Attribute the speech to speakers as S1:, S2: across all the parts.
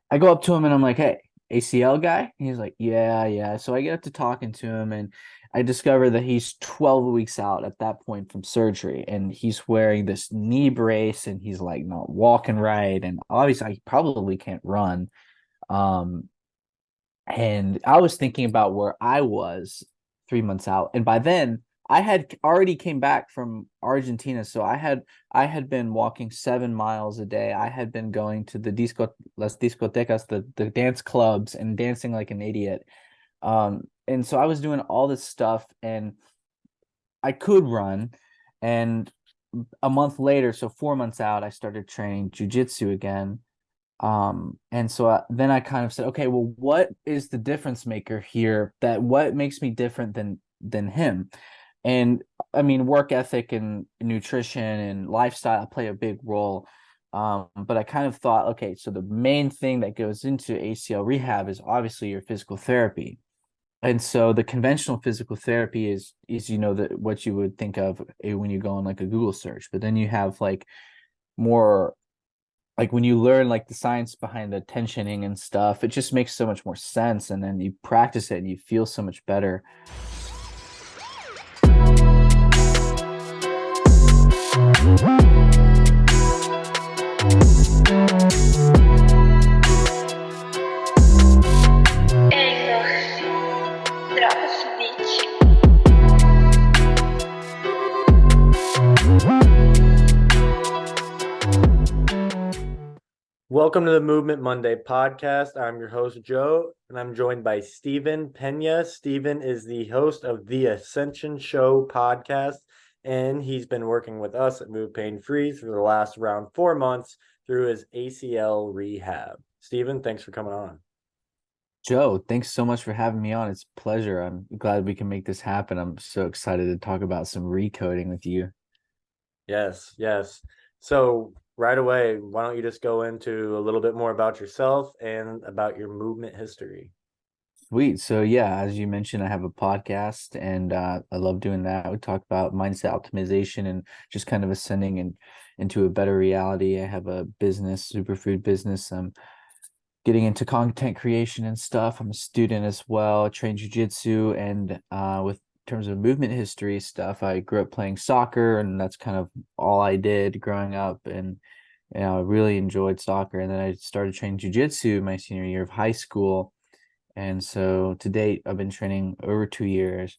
S1: I go up to him and I'm like, "Hey, ACL guy?" And he's like, "Yeah, yeah." So I get up to talking to him and I discover that he's 12 weeks out at that point from surgery and he's wearing this knee brace and he's like not walking right and obviously I probably can't run. Um, and I was thinking about where I was 3 months out. And by then I had already came back from Argentina. So I had been walking 7 miles a day. I had been going to the las discotecas, the dance clubs and dancing like an idiot. And so I was doing all this stuff and I could run. And a month later, so 4 months out, I started training jujitsu again. And so then I kind of said, okay, well, what is the difference maker here? That what makes me different than him? And I mean, work ethic and nutrition and lifestyle play a big role. But I kind of thought, okay, so the main thing that goes into ACL rehab is obviously your physical therapy. And so the conventional physical therapy is that what you would think of when you go on like a Google search. But then you have like more like when you learn like the science behind the tensioning and stuff, it just makes so much more sense. And then you practice it and you feel so much better.
S2: Welcome to the Movement Monday podcast. I'm your host, Joe, and I'm joined by Stephen Pena. Stephen is the host of the Ascension Show podcast, and he's been working with us at MovePainFree for the last around 4 months through his ACL rehab. Stephen, thanks for coming on.
S1: Joe, thanks so much for having me on. It's a pleasure. I'm glad we can make this happen. I'm so excited to talk about some recoding with you.
S2: Yes, yes. So, right away, why don't you just go into a little bit more about yourself and about your movement history?
S1: Sweet. So yeah, as you mentioned, I have a podcast and I love doing that. We talk about mindset optimization and just kind of ascending and into a better reality. I have a business, superfood business. I'm getting into content creation and stuff. I'm a student as well. I train jujitsu and with terms of movement history stuff, I grew up playing soccer and that's kind of all I did growing up and I really enjoyed soccer. And then I started training jujitsu my senior year of high school. And so to date, I've been training over 2 years.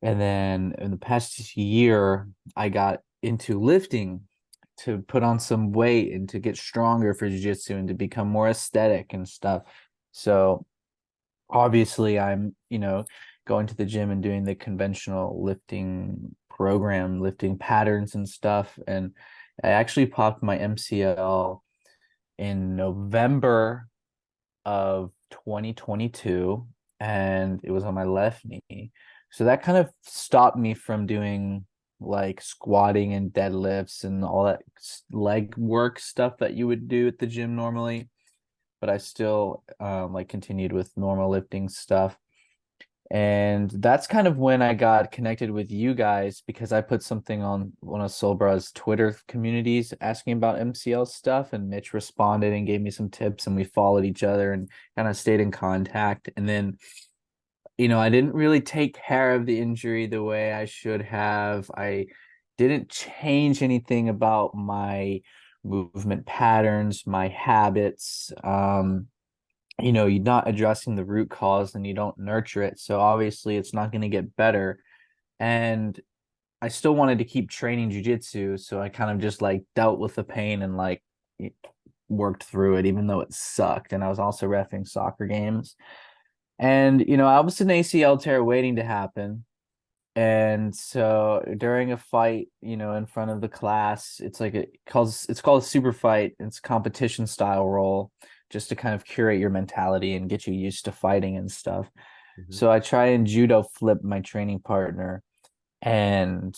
S1: And then in the past year, I got into lifting to put on some weight and to get stronger for jiu-jitsu and to become more aesthetic and stuff. So obviously I'm going to the gym and doing the conventional lifting program, lifting patterns and stuff. And I actually popped my MCL in November of 2022 and it was on my left knee. So that kind of stopped me from doing like squatting and deadlifts and all that leg work stuff that you would do at the gym normally. But I still like continued with normal lifting stuff. And that's kind of when I got connected with you guys because I put something on one of Solbra's Twitter communities asking about MCL stuff, and Mitch responded and gave me some tips, and we followed each other and kind of stayed in contact. And then, I didn't really take care of the injury the way I should have. I didn't change anything about my movement patterns, my habits. You're not addressing the root cause and you don't nurture it. So obviously it's not going to get better. And I still wanted to keep training jujitsu. So I kind of just like dealt with the pain and like worked through it, even though it sucked. And I was also reffing soccer games. And, I was an ACL tear waiting to happen. And so during a fight, in front of the class, it's called a super fight. It's competition style role just to kind of curate your mentality and get you used to fighting and stuff.
S2: Mhm.
S1: So I try and judo flip my training partner and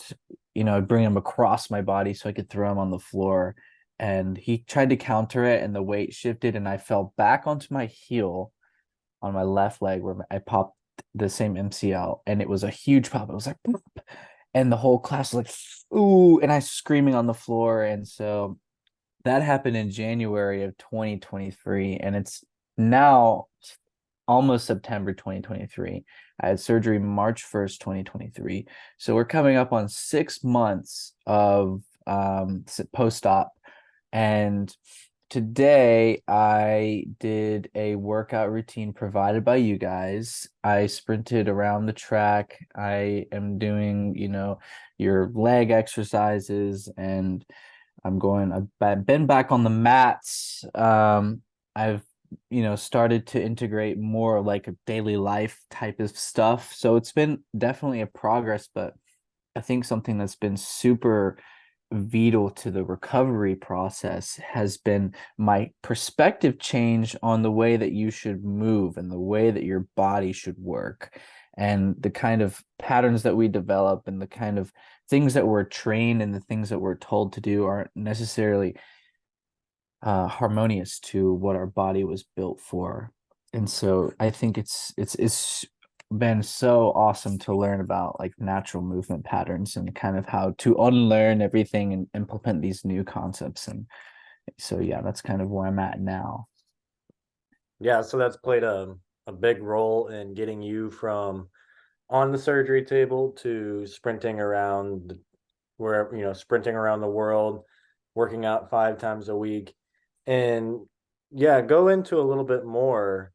S1: I'd bring him across my body so I could throw him on the floor. And he tried to counter it and the weight shifted and I fell back onto my heel on my left leg where I popped the same MCL and it was a huge pop. It was like, "Boop." And the whole class was like, ooh, and I screaming on the floor. And so that happened in January of 2023, and it's now almost September 2023. I had surgery March 1st, 2023. So we're coming up on 6 months of post-op. And today I did a workout routine provided by you guys. I sprinted around the track. I am doing, your leg exercises, and I've been back on the mats. I've started to integrate more like a daily life type of stuff. So it's been definitely a progress, but I think something that's been super vital to the recovery process has been my perspective change on the way that you should move and the way that your body should work, and the kind of patterns that we develop and the kind of things that we're trained and the things that we're told to do aren't necessarily harmonious to what our body was built for. And so I think it's been so awesome to learn about like natural movement patterns and kind of how to unlearn everything and implement these new concepts. And so yeah, that's kind of where I'm at now.
S2: Yeah, so that's played a big role in getting you from on the surgery table to sprinting around where, sprinting around the world, working out 5 times a week. And yeah, go into a little bit more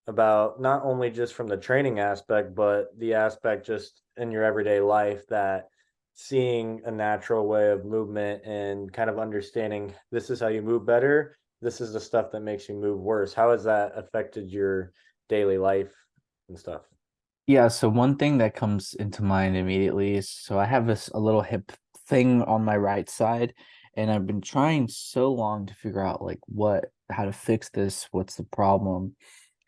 S2: about not only just from the training aspect, but the aspect just in your everyday life, that seeing a natural way of movement and kind of understanding this is how you move better. This is the stuff that makes you move worse. How has that affected your daily life and stuff?
S1: Yeah, so one thing that comes into mind immediately is, so I have this a little hip thing on my right side, and I've been trying so long to figure out like how to fix this, what's the problem.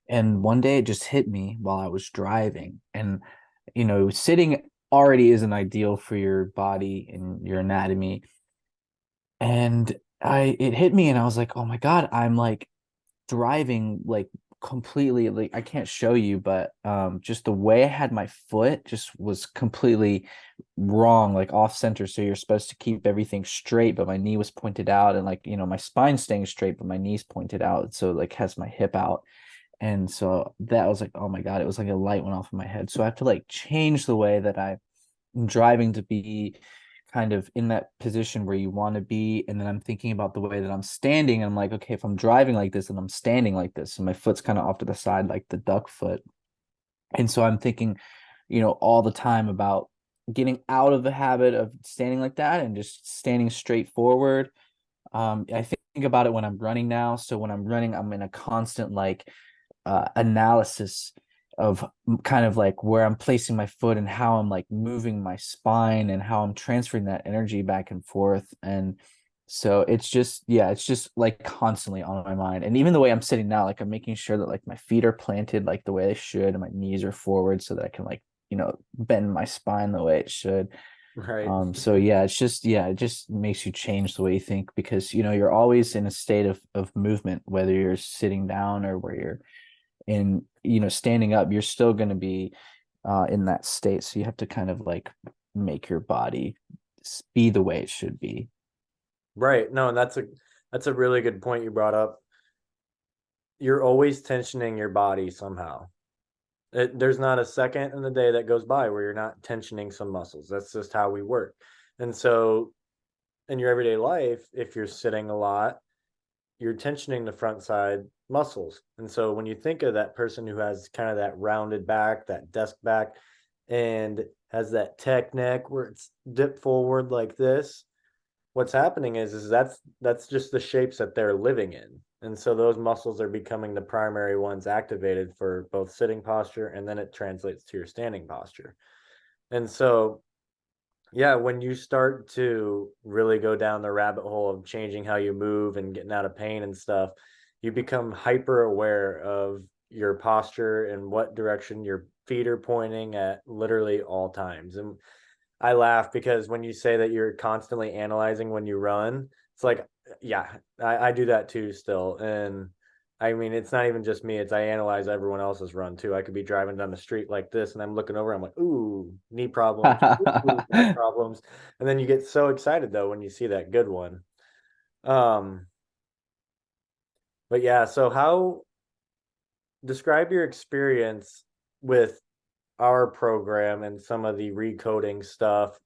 S1: And one day it just hit me while I was driving. And, sitting already isn't ideal for your body and your anatomy. And it hit me and I was like, oh my God, I'm like driving like completely, like I can't show you, but just the way I had my foot just was completely wrong, like off center. So you're supposed to keep everything straight, but my knee was pointed out, and like, my spine's staying straight, but my knee's pointed out. So like has my hip out. And so that was like, oh my God, it was like a light went off in my head. So I have to like change the way that I'm driving to be kind of in that position where you want to be. And then I'm thinking about the way that I'm standing. And I'm like, okay, if I'm driving like this and I'm standing like this, and my foot's kind of off to the side, like the duck foot. And so I'm thinking, all the time about getting out of the habit of standing like that and just standing straight forward. I think about it when I'm running now. So when I'm running, I'm in a constant like analysis of kind of like where I'm placing my foot and how I'm like moving my spine and how I'm transferring that energy back and forth. And so it's just, yeah, it's just like constantly on my mind. And even the way I'm sitting now, like I'm making sure that like my feet are planted like the way they should and my knees are forward so that I can like, bend my spine the way it should.
S2: Right.
S1: So yeah, it's just, yeah, it just makes you change the way you think, because you're always in a state of movement, whether you're sitting down or where you're in, standing up, you're still going to be in that state. So you have to kind of like make your body be the way it should be.
S2: Right. No, and that's a really good point you brought up. You're always tensioning your body somehow. There's not a second in the day that goes by where you're not tensioning some muscles. That's just how we work. And so in your everyday life, if you're sitting a lot, you're tensioning the front side muscles. And so when you think of that person who has kind of that rounded back, that desk back, and has that tech neck where it's dipped forward like this, what's happening is that's just the shapes that they're living in. And so those muscles are becoming the primary ones activated for both sitting posture, and then it translates to your standing posture. And so yeah, when you start to really go down the rabbit hole of changing how you move and getting out of pain and stuff, you become hyper aware of your posture and what direction your feet are pointing at literally all times. And I laugh because when you say that you're constantly analyzing when you run, it's like, yeah, I do that too still. And I mean, it's not even just me, it's I analyze everyone else's run too. I could be driving down the street like this and I'm looking over, I'm like, ooh, knee problems, ooh, back problems. And then you get so excited though when you see that good one. But yeah, so how describe your experience with our program and some of the recoding stuff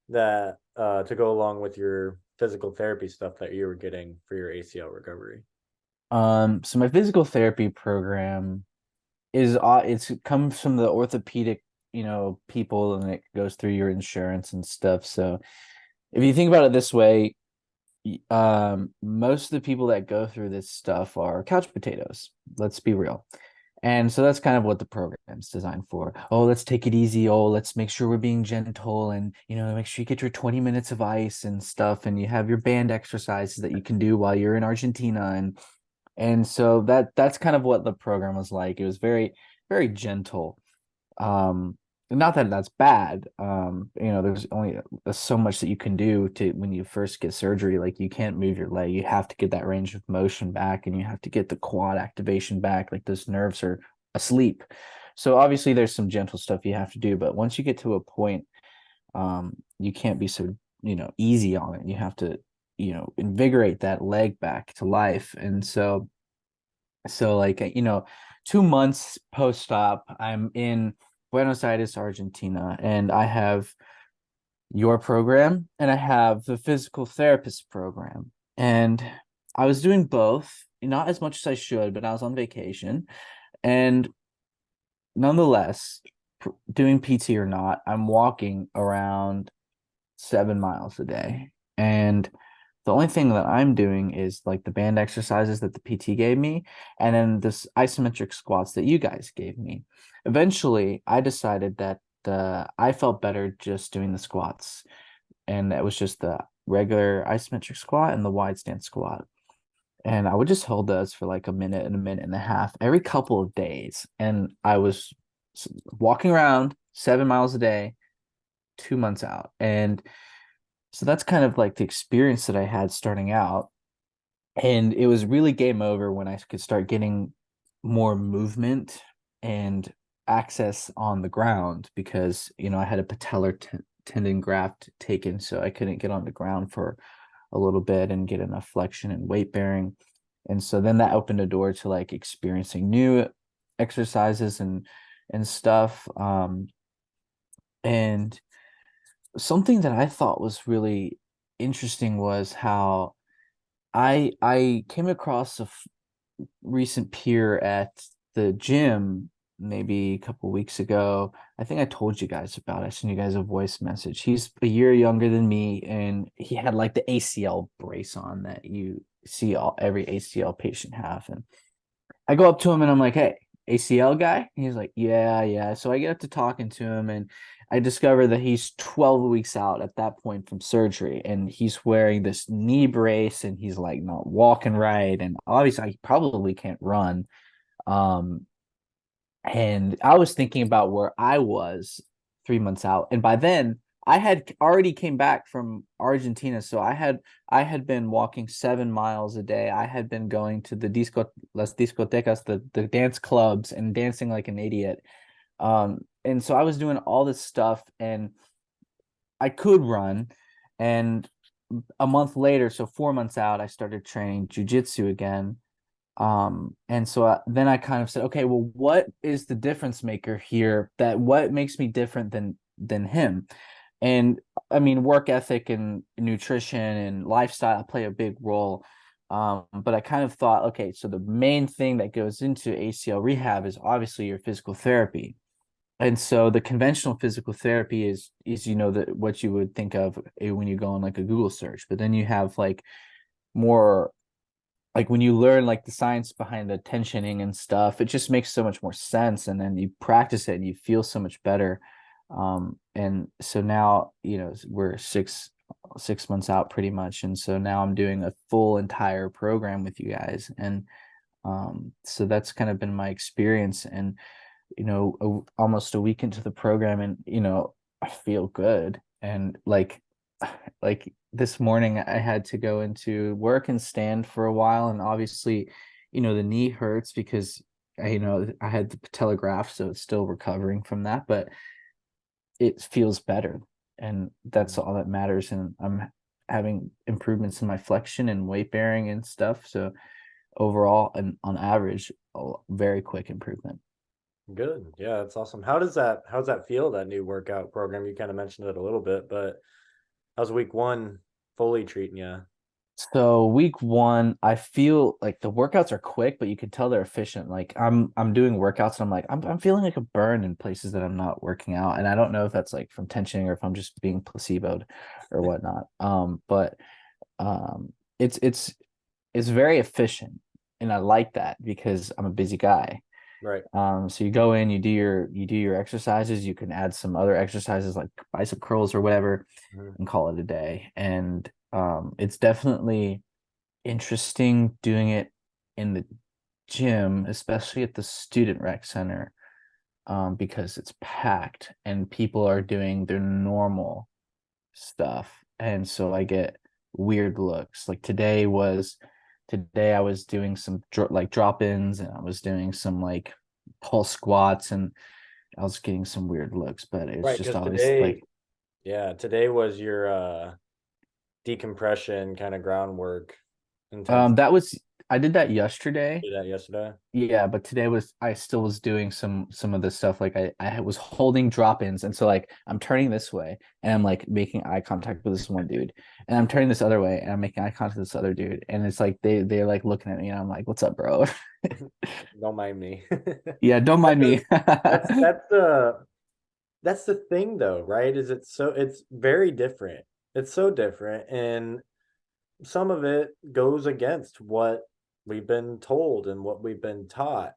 S2: that to go along with your physical therapy stuff that you were getting for your ACL recovery.
S1: So my physical therapy program is it's comes from the orthopedic, people, and it goes through your insurance and stuff. So if you think about it this way, most of the people that go through this stuff are couch potatoes. Let's be real. And so that's kind of what the program's designed for. Oh, let's take it easy. Oh, let's make sure we're being gentle and, make sure you get your 20 minutes of ice and stuff, and you have your band exercises that you can do while you're in Argentina. And so that's kind of what the program was like. It was very, very gentle. Um, Not that that's bad. There's only so much that you can do to when you first get surgery. Like you can't move your leg. You have to get that range of motion back, and you have to get the quad activation back. Like those nerves are asleep. So obviously there's some gentle stuff you have to do, but once you get to a point, you can't be so, easy on it. You have to, invigorate that leg back to life. And so like 2 months post-op, I'm in Buenos Aires, Argentina, and I have your program and I have the physical therapist program. And I was doing both, not as much as I should, but I was on vacation. And nonetheless, doing PT or not, I'm walking around 7 miles a day. And the only thing that I'm doing is like the band exercises that the PT gave me, and then this isometric squats that you guys gave me. Eventually, I decided that I felt better just doing the squats, and that was just the regular isometric squat and the wide stance squat. And I would just hold those for like a minute and a minute and a half every couple of days. And I was walking around 7 miles a day, 2 months out. And so that's kind of like the experience that I had starting out. And it was really game over when I could start getting more movement and access on the ground because, I had a patellar tendon graft taken, so I couldn't get on the ground for a little bit and get enough flexion and weight bearing. And so then that opened a door to like experiencing new exercises and stuff. And something that I thought was really interesting was how I came across recent peer at the gym maybe a couple weeks ago. I think I told you guys about it. I sent you guys a voice message. He's a year younger than me, and he had like the ACL brace on that you see every ACL patient have. And I go up to him and I'm like, "Hey, ACL guy?" And he's like, "Yeah, yeah." So I get up to talking to him, and I discover that he's 12 weeks out at that point from surgery, and he's wearing this knee brace, and he's like not walking right, and obviously he probably can't run. Um, and I was thinking about where I was 3 months out, and by then I had already came back from Argentina, so I had been walking 7 miles a day. I had been going to the las discotecas, the dance clubs, and dancing like an idiot. And so I was doing all this stuff, and I could run. And a month later, so 4 months out, I started training jujitsu again. And so then I kind of said, okay, well, what is the difference maker here? That what makes me different than him? And I mean, work ethic and nutrition and lifestyle play a big role. But I kind of thought, okay, so the main thing that goes into ACL rehab is obviously your physical therapy. And so the conventional physical therapy is that what you would think of when you go on like a Google search. But then you have like more like when you learn like the science behind the tensioning and stuff, it just makes so much more sense. And then you practice it and you feel so much better. And so now, we're 6 months out pretty much. And so now I'm doing a full entire program with you guys. And so that's kind of been my experience. And, almost a week into the program, and, I feel good. And like this morning I had to go into work and stand for a while, and obviously, the knee hurts because I had the patellar graft, so it's still recovering from that, but it feels better, and that's all that matters. And I'm having improvements in my flexion and weight bearing and stuff. So overall and on average, a very quick improvement.
S2: Good. Yeah, that's awesome. How's that feel, that new workout program? You kind of mentioned it a little bit, but how's week one fully treating you?
S1: So week one, I feel like the workouts are quick, but you can tell they're efficient. Like I'm doing workouts and I'm like I'm feeling like a burn in places that I'm not working out. And I don't know if that's like from tensioning or if I'm just being placeboed or whatnot. But it's it's very efficient. And I like that because I'm a busy guy.
S2: Right.
S1: So you go in, you do your exercises, you can add some other exercises like bicep curls or whatever
S2: Mhm.
S1: and call it a day. And it's definitely interesting doing it in the gym, especially at the student rec center, because it's packed and people are doing their normal stuff. And so I get weird looks. Like today I was doing some like drop-ins and I was doing some like pull squats and I was getting some weird looks, but it's
S2: Right,
S1: just
S2: because
S1: always
S2: today,
S1: like
S2: yeah, today was your decompression kind of groundwork intense.
S1: that was I did that yesterday.
S2: Did that yesterday.
S1: Yeah, but today was I still was doing some of the stuff like I was holding drop-ins and so like I'm turning this way and I'm like making eye contact with this one dude and I'm turning this other way and I'm making eye contact with this other dude and it's like they're like looking at me and I'm like, "What's up, bro?"
S2: Don't mind me.
S1: Yeah, don't mind
S2: Because
S1: me.
S2: that's that's the thing though, right? Is it's very different. It's so different, and some of it goes against what we've been told and what we've been taught.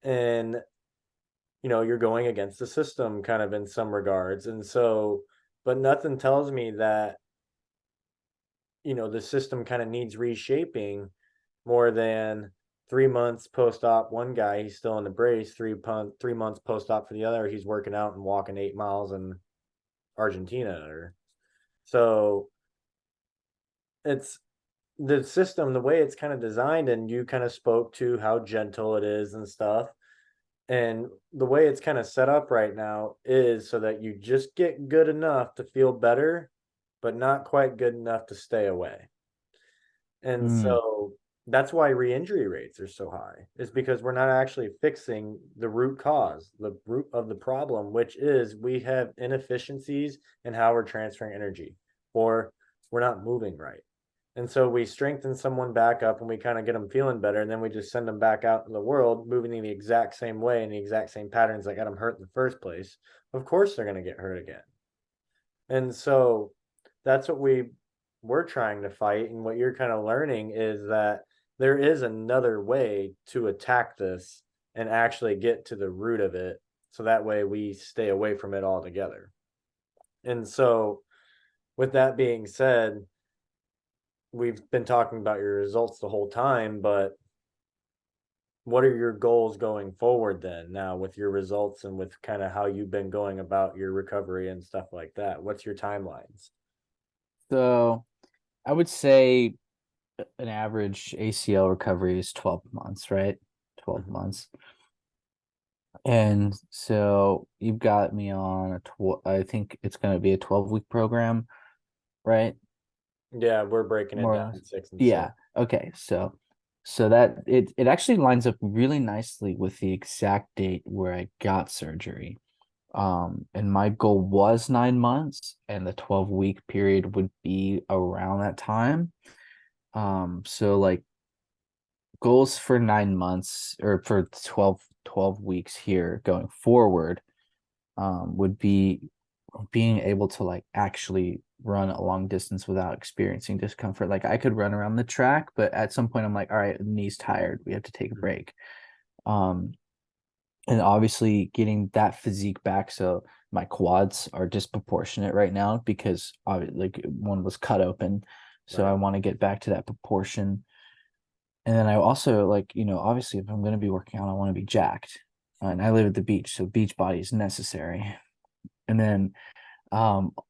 S2: And you're going against the system kind of in some regards. And so, but nothing tells me that, the system kind of needs reshaping more than 3 months post-op. One guy, he's still in the brace. 3 months post-op for the other, he's working out and walking 8 miles in Argentina. Or so it's the system, the way it's kind of designed, and you kind of spoke to how gentle it is and stuff. And the way it's kind of set up right now is so that you just get good enough to feel better, but not quite good enough to stay away. And
S1: Mm,
S2: so that's why re-injury rates are so high, is because we're not actually fixing the root cause, the root of the problem, which is we have inefficiencies in how we're transferring energy, or we're not moving right. And so we strengthen someone back up and we kind of get them feeling better. And then we just send them back out in the world, moving in the exact same way in the exact same patterns that got them hurt in the first place. Of course, they're going to get hurt again. And so that's what we're trying to fight. And what you're kind of learning is that there is another way to attack this and actually get to the root of it. So that way we stay away from it altogether. And so, with that being said, we've been talking about your results the whole time, but what are your goals going forward then, now with your results and with kind of how you've been going about your recovery and stuff like that? What's your timelines?
S1: so I would say an average ACL recovery is 12 months, right? 12
S2: Mhm.
S1: months. And so you've got me on I think it's going to be a 12-week program, right?
S2: Yeah, we're breaking it
S1: More or
S2: down
S1: less.
S2: 6 and 6.
S1: Yeah. Okay. So that it actually lines up really nicely with the exact date where I got surgery. And my goal was 9 months, and the 12-week period would be around that time. So like goals for 9 months or for twelve weeks here going forward would be being able to like actually run a long distance without experiencing discomfort. Like I could run around the track, but at some point I'm like, all right, the knee's tired. We have to take a
S2: Mhm.
S1: break. Um, and obviously getting that physique back. So my quads are disproportionate right now because like one was cut open. So I
S2: Right.
S1: want to get back to that proportion. And then I also like, obviously if I'm going to be working out, I want to be jacked. And I live at the beach, so beach body is necessary. And then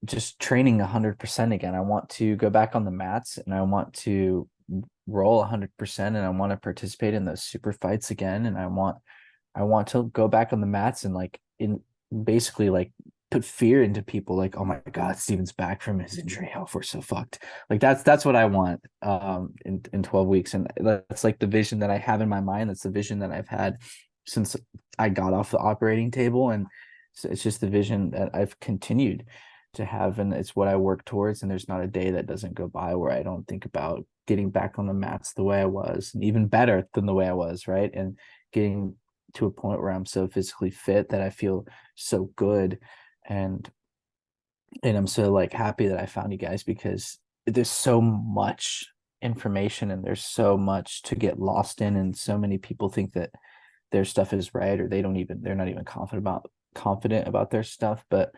S1: just training 100% again. I want to go back on the mats and I want to roll 100% and I want to participate in those super fights again and I want to go back on the mats and like in basically like put fear into people, like, oh my God, Steven's back from his injury. Oh, we're so fucked. Like that's what I want in 12 weeks. And that's like the vision that I have in my mind. That's the vision that I've had since I got off the operating table. And so it's just the vision that I've continued to have, and it's what I work towards. And there's not a day that doesn't go by where I don't think about getting back on the mats the way I was, and even better than the way I was, right? And getting to a point where I'm so physically fit that I feel so good. And I'm so like happy that I found you guys, because there's so much information and there's so much to get lost in, and so many people think that their stuff is right, or they're not even confident about their stuff. But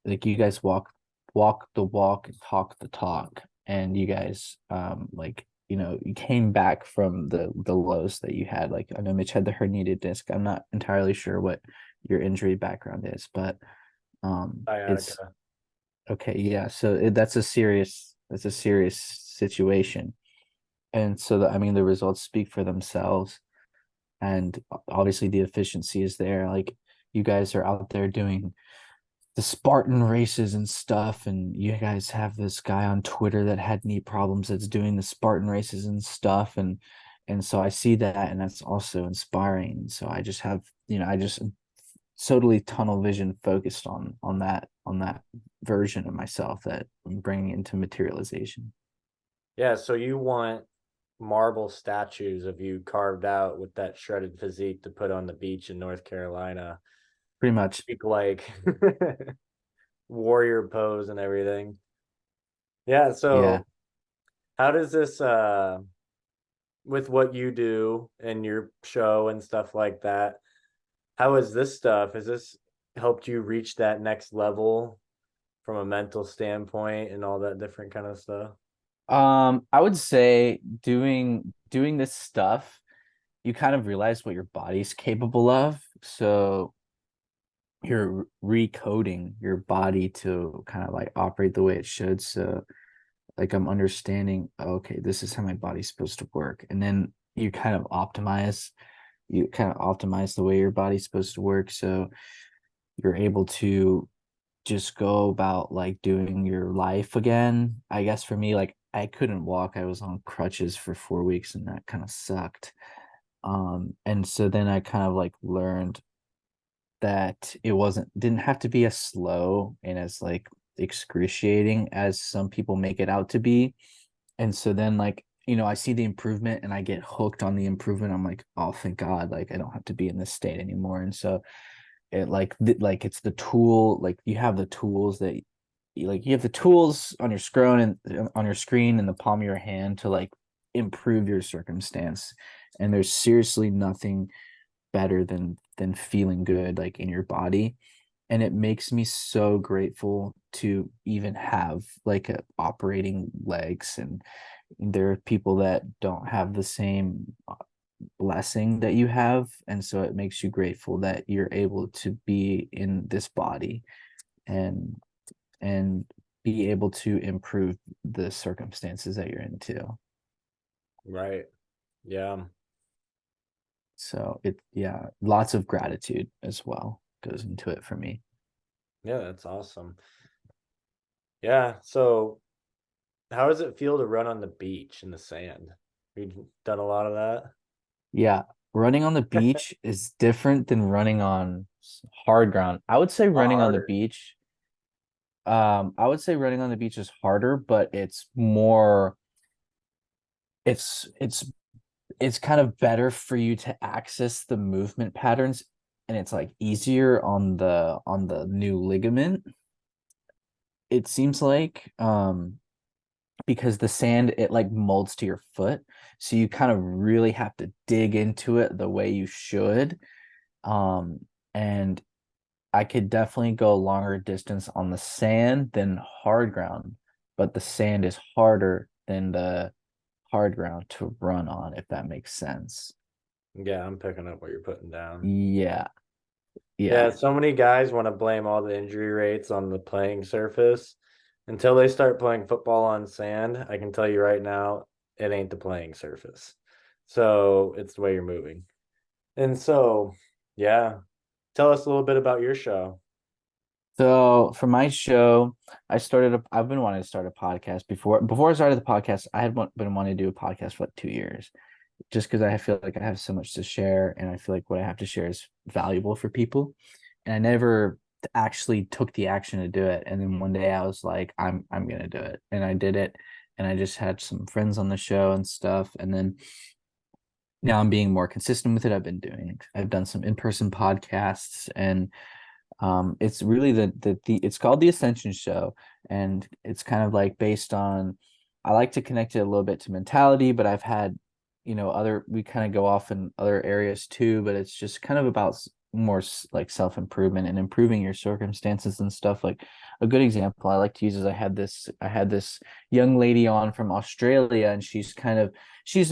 S1: like you guys walk the walk and talk the talk, and you guys like, you came back from the lows that you had. Like, I know Mitch had the herniated disc. I'm not entirely sure what your injury background is, but it's
S2: Sciatica.
S1: okay. Yeah, so that's a serious situation. And so I mean, the results speak for themselves, and obviously the efficiency is there. Like, you guys are out there doing the Spartan races and stuff, and you guys have this guy on Twitter that had knee problems that's doing the Spartan races and stuff. And so I see that, and that's also inspiring. So I just have, I just totally tunnel vision focused on that version of myself that I'm bringing into materialization.
S2: Yeah, so you want marble statues of you carved out with that shredded physique to put on the beach in North Carolina.
S1: Pretty much.
S2: Like warrior pose and everything. Yeah,
S1: Yeah.
S2: so how does this with what you do in your show and stuff like that, how is this stuff? Has this helped you reach that next level from a mental standpoint and all that different kind of stuff?
S1: I would say doing this stuff, you kind of realize what your body's capable of. So you're recoding your body to kind of like operate the way it should. So like, I'm understanding, okay, this is how my body's supposed to work. And then you kind of optimize the way your body's supposed to work. So you're able to just go about like doing your life again. I guess for me, like, I couldn't walk. I was on crutches for 4 weeks, and that kind of sucked. And so then I kind of like learned that it didn't have to be as slow and as like excruciating as some people make it out to be. And so then, like, I see the improvement and I get hooked on the improvement. I'm like, oh, thank God, like, I don't have to be in this state anymore. And so it like it's the tool, like, you have the tools that you have the tools on your screen and on your screen in the palm of your hand to like improve your circumstance. And there's seriously nothing better than feeling good like in your body. And it makes me so grateful to even have like operating legs. And there are people that don't have the same blessing that you have, and so it makes you grateful that you're able to be in this body and and be able to improve the circumstances that you're into.
S2: Right. Yeah.
S1: So yeah, lots of gratitude as well goes into it for me.
S2: Yeah, that's awesome. Yeah. So how does it feel to run on the beach in the sand? You done a lot of that?
S1: Yeah, running on the beach is different than running on hard ground.
S2: A lot harder.
S1: I would say running on the beach is harder, but it's more it's it's it's kind of better for you to access the movement patterns, and it's like easier on the new ligament, it seems like. Because the sand, it like molds to your foot, so you kind of really have to dig into it the way you should. And I could definitely go a longer distance on the sand than hard ground, but the sand is harder than the hard ground to run on, if that makes sense.
S2: Yeah, I'm picking up what you're putting down.
S1: Yeah,
S2: Yeah,
S1: yeah.
S2: so many guys want to blame all the injury rates on the playing surface. Until they start playing football on sand, I can tell you right now, it ain't the playing surface. So it's the way you're moving. And so, yeah, tell us a little bit about your show.
S1: So for my show, I've been wanting to start a podcast before I started the podcast. I had been wanting to do a podcast for like 2 years, just because I feel like I have so much to share, and I feel like what I have to share is valuable for people. And I never actually took the action to do it. And then one day I was like, I'm gonna do it, and I did it. And I just had some friends on the show and stuff, and then now I'm being more consistent with it. I've done some in-person podcasts, and it's really it's called the Ascension Show, and it's kind of like based on, I like to connect it a little bit to mentality, but I've had, other, we kind of go off in other areas too, but it's just kind of about more like self-improvement and improving your circumstances and stuff. Like a good example I like to use is I had this young lady on from Australia, and she's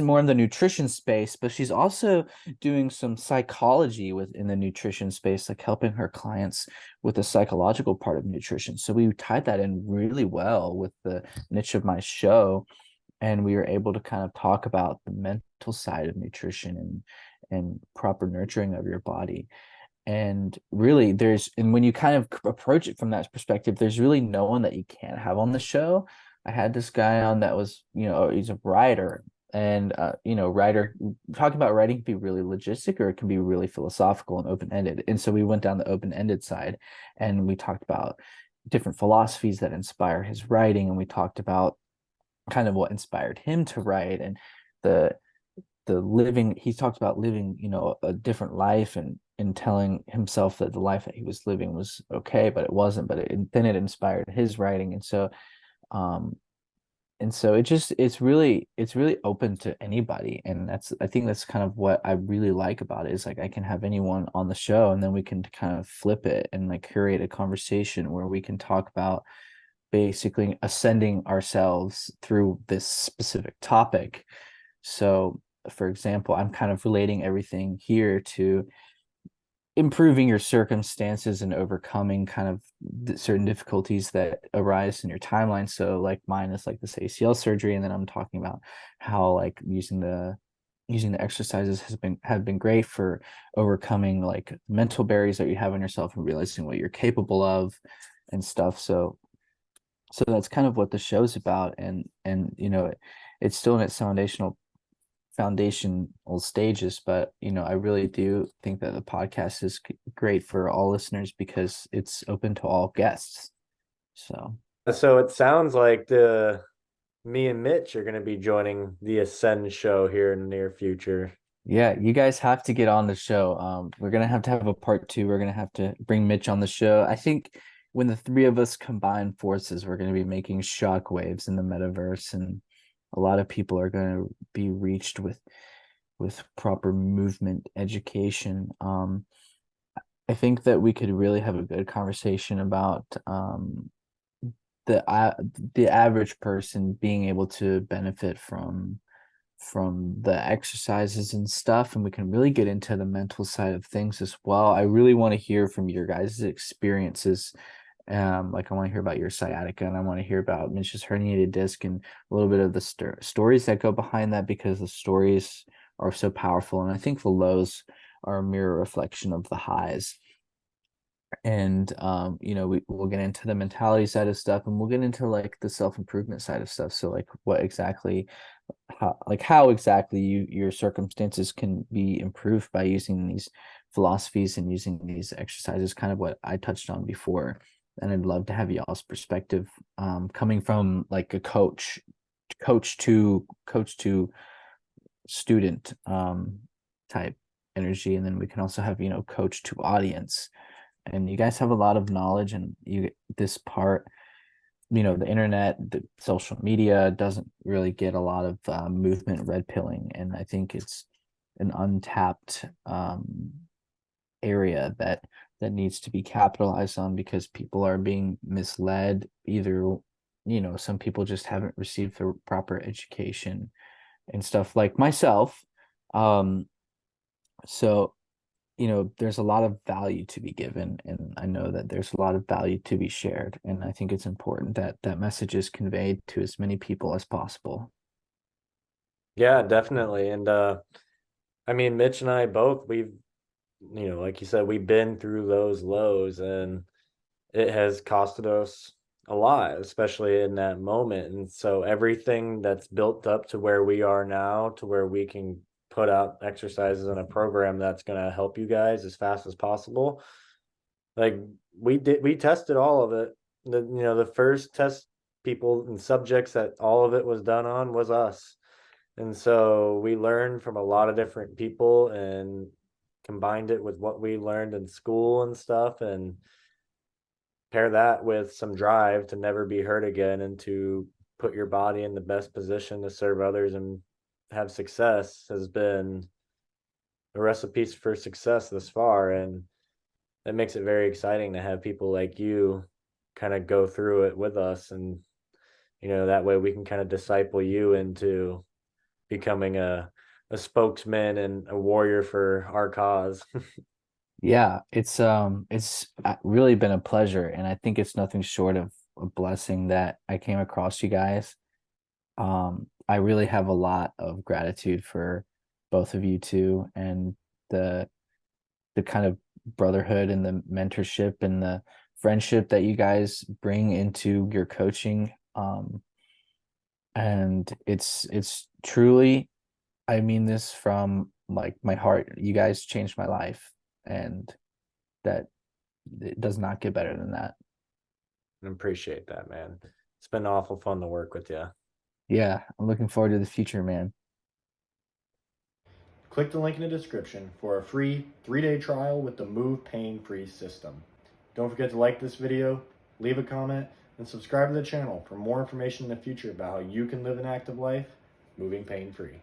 S1: more in the nutrition space, but she's also doing some psychology within the nutrition space, like helping her clients with the psychological part of nutrition. So we tied that in really well with the niche of my show, and we were able to kind of talk about the mental side of nutrition and proper nurturing of your body. And really, and when you kind of approach it from that perspective, there's really no one that you can't have on the show. I had this guy on that was, he's a writer, and writer, talking about writing can be really logistic, or it can be really philosophical and open-ended. And so we went down the open-ended side, and we talked about different philosophies that inspire his writing, and we talked about kind of what inspired him to write, and the living, he talked about living, a different life, and telling himself that the life that he was living was okay, but it wasn't. Then it inspired his writing. Um and so it's really open to anybody, and I think that's kind of what I really like about it, is like I can have anyone on the show, and then we can kind of flip it and like create a conversation where we can talk about basically ascending ourselves through this specific topic. So, for example, I'm kind of relating everything here to improving your circumstances and overcoming kind of certain difficulties that arise in your timeline. So, like mine is like this ACL surgery, and then I'm talking about how like using the exercises have been great for overcoming like mental barriers that you have on yourself and realizing what you're capable of and stuff. So that's kind of what the show's about, and it's still in its foundational stages, but I really do think that the podcast is great for all listeners because it's open to all guests. So
S2: So it sounds like the me and Mitch are going to be joining the Ascend show here in the near future.
S1: yeah, you guys have to get on the show. We're gonna have to have a part two. We're gonna have to bring Mitch on the show. I think when the three of us combine forces, we're gonna be making shockwaves in the metaverse, and a lot of people are gonna be reached with proper movement education. I think that we could really have a good conversation about the uh, the average person being able to benefit from the exercises and stuff, and we can really get into the mental side of things as well. I really want to hear from your guys' experiences. Like I want to hear about your sciatica, and I want to hear about Mitch's herniated disc, and a little bit of the stories that go behind that, because the stories are so powerful, and I think the lows are a mirror reflection of the highs. And we'll get into the mentality side of stuff, and we'll get into like the self-improvement side of stuff. So like what exactly how exactly your circumstances can be improved by using these philosophies and using these exercises, kind of what I touched on before. And I'd love to have y'all's perspective, coming from like a coach to student, type energy. And then we can also have, coach to audience. And you guys have a lot of knowledge, and this part, the internet, the social media doesn't really get a lot of movement red pilling, and I think it's an untapped area that needs to be capitalized on, because people are being misled. Either, some people just haven't received the proper education and stuff, like myself. um so there's a lot of value to be given, and I know that there's a lot of value to be shared, and I think it's important that that message is conveyed to as many people as possible.
S2: Yeah, definitely. And I mean, Mitch and I both, like you said, we've been through those lows, and it has costed us a lot, especially in that moment. And so everything that's built up to where we are now, to where we can put out exercises in a program that's going to help you guys as fast as possible. Like we tested all of it. The first test people and subjects that all of it was done on was us. And so we learned from a lot of different people and combined it with what we learned in school and stuff, and pair that with some drive to never be hurt again and to put your body in the best position to serve others and have success has been a recipe for success this far. And that makes it very exciting to have people like you kind of go through it with us. And, that way we can kind of disciple you into becoming a spokesman and a warrior for our cause.
S1: Yeah, it's really been a pleasure, and I think it's nothing short of a blessing that I came across you guys. I really have a lot of gratitude for both of you two, and the the kind of brotherhood and the mentorship and the friendship that you guys bring into your coaching. And it's truly, I mean this from like my heart. You guys changed my life, and that it does not get better than that.
S2: I appreciate that, man. It's been awful fun to work with you.
S1: Yeah, I'm looking forward to the future, man.
S3: Click the link in the description for a free 3-day trial with the MovePainFree System. Don't forget to like this video, leave a comment, and subscribe to the channel for more information in the future about how you can live an active life moving pain-free.